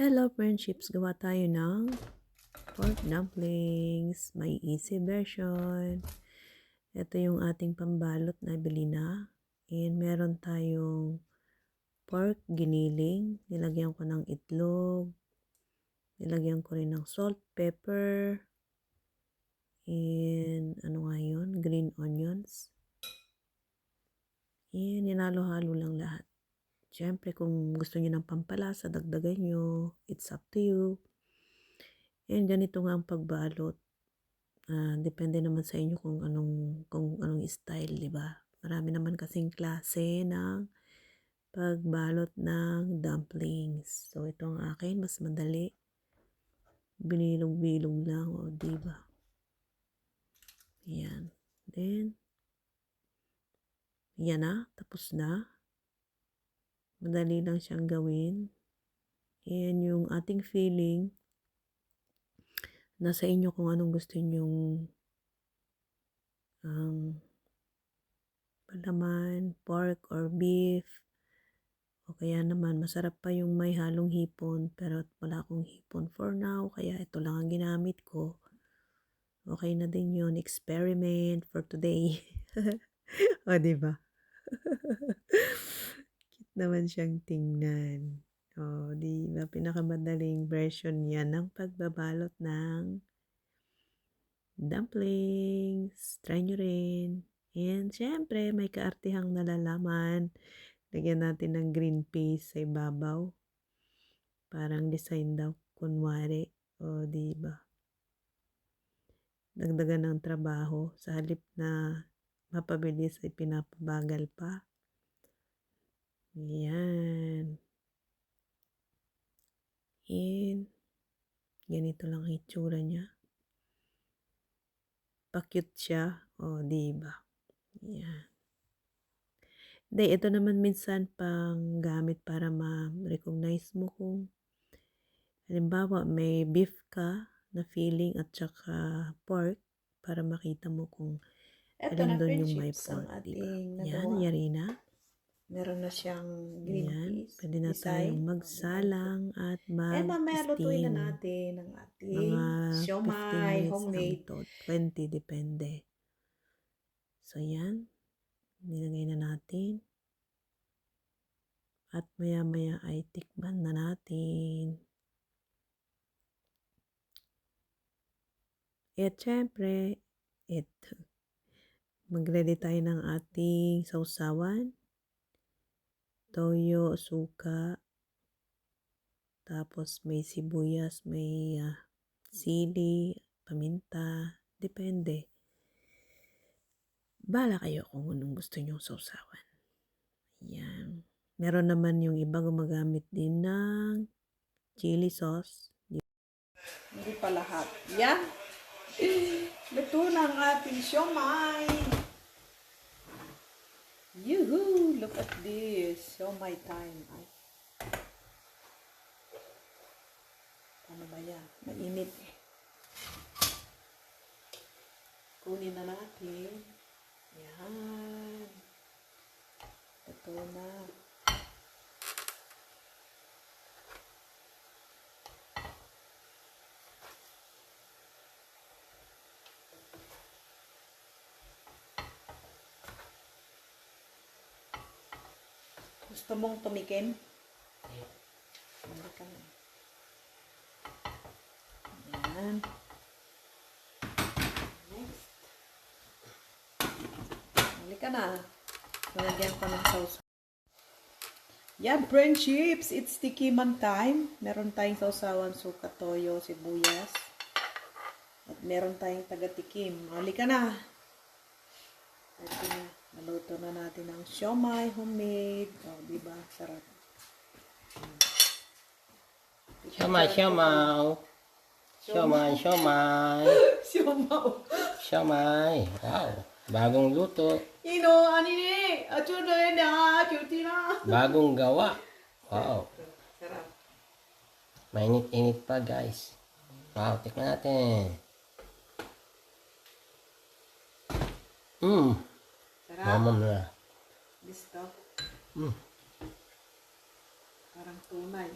Hello friendships, gawa tayo ng pork dumplings. May easy version. Ito yung ating pambalot na bili na. And meron tayong pork giniling. Nilagyan ko ng itlog. Nilagyan ko rin ng salt, pepper. And ano nga yun? Green onions. And ninalo-halo lang lahat. Siyempre, kung gusto niyo ng pampalasa, dagdagan nyo. It's up to you. And ganito nga ang pagbalot. Depende naman sa inyo kung anong style, di ba? Marami naman kasing klase ng pagbalot ng dumplings. So, ito ang akin. Mas madali. Binilog-bilog lang. O, di ba? Yan. Then, yan na. Tapos na. Madali lang siyang gawin. Yan yung ating filling. Nasa inyo kung anong gusto nyong palaman, pork or beef. O kaya naman, masarap pa yung may halong hipon. Pero wala akong hipon for now. Kaya ito lang ang ginamit ko. Okay na din yun. Experiment for today. O, diba? Cute naman siyang tingnan. O, diba? Pinakamadaling version yan ng pagbabalot ng dumplings. Try nyo rin. And syempre, may kaartihang nalalaman. Lagyan natin ng green peas sa ibabaw. Parang design daw, kunwari. O, diba? Dagdagan ng trabaho. Sa halip na mapabilis ay pinapabagal pa. Yan. And ganito lang ang itsura niya. Pa-cute siya. O, diba? Yan. Hindi, ito naman minsan pang gamit para ma-recognize mo kung halimbawa may beef ka na filling at saka pork para makita mo kung alin doon yung may pork, diba? Yan, Yarina. Meron na siyang green Yan, peas. pwede na tayong magsalang at Mamaya lutuin mag-steam. na natin ang ating Mga 15 siomai minutes lang homemade. to. 20, depende. So, yan. Nilagay na natin. At maya-maya ay tikman na natin. At syempre, ito. Mag-ready tayo ng ating sausawan. Toyo, suka. Tapos may sibuyas, may sili, paminta. Depende. Bala kayo kung anong gusto nyong sausawan. Yan. Meron naman yung iba gumagamit din ng chili sauce. Hindi pa lahat. Yan. Luto na ang ating siomai. Yoo-hoo! Look at this. Siomai time. Ay. Ano ba yan? Mainit eh. Kunin na natin. Yan. Ito na. Gusto mong tumikim? Hindi ka na. Yan. Next. Halika na. Malagyan ko ng sauce. Yan, friendships. It's tikiman time. Meron tayong sausawan, suka, toyo, sibuyas. At meron tayong taga-tikim. Halika na. Ito na. Naluto na natin ang siomai homemade. Oh, diba? Sarap. Siomai, siomai. Siomai, siomai. Siomai. Wow. Bagong luto. Ano ni? Acho na yun na. Cutie na. Bagong gawa. Wow. Sarap. Mainit-init pa, guys. Wow, tikman natin. Sarap. Mamam na. Gusto. Mm. Parang tunay.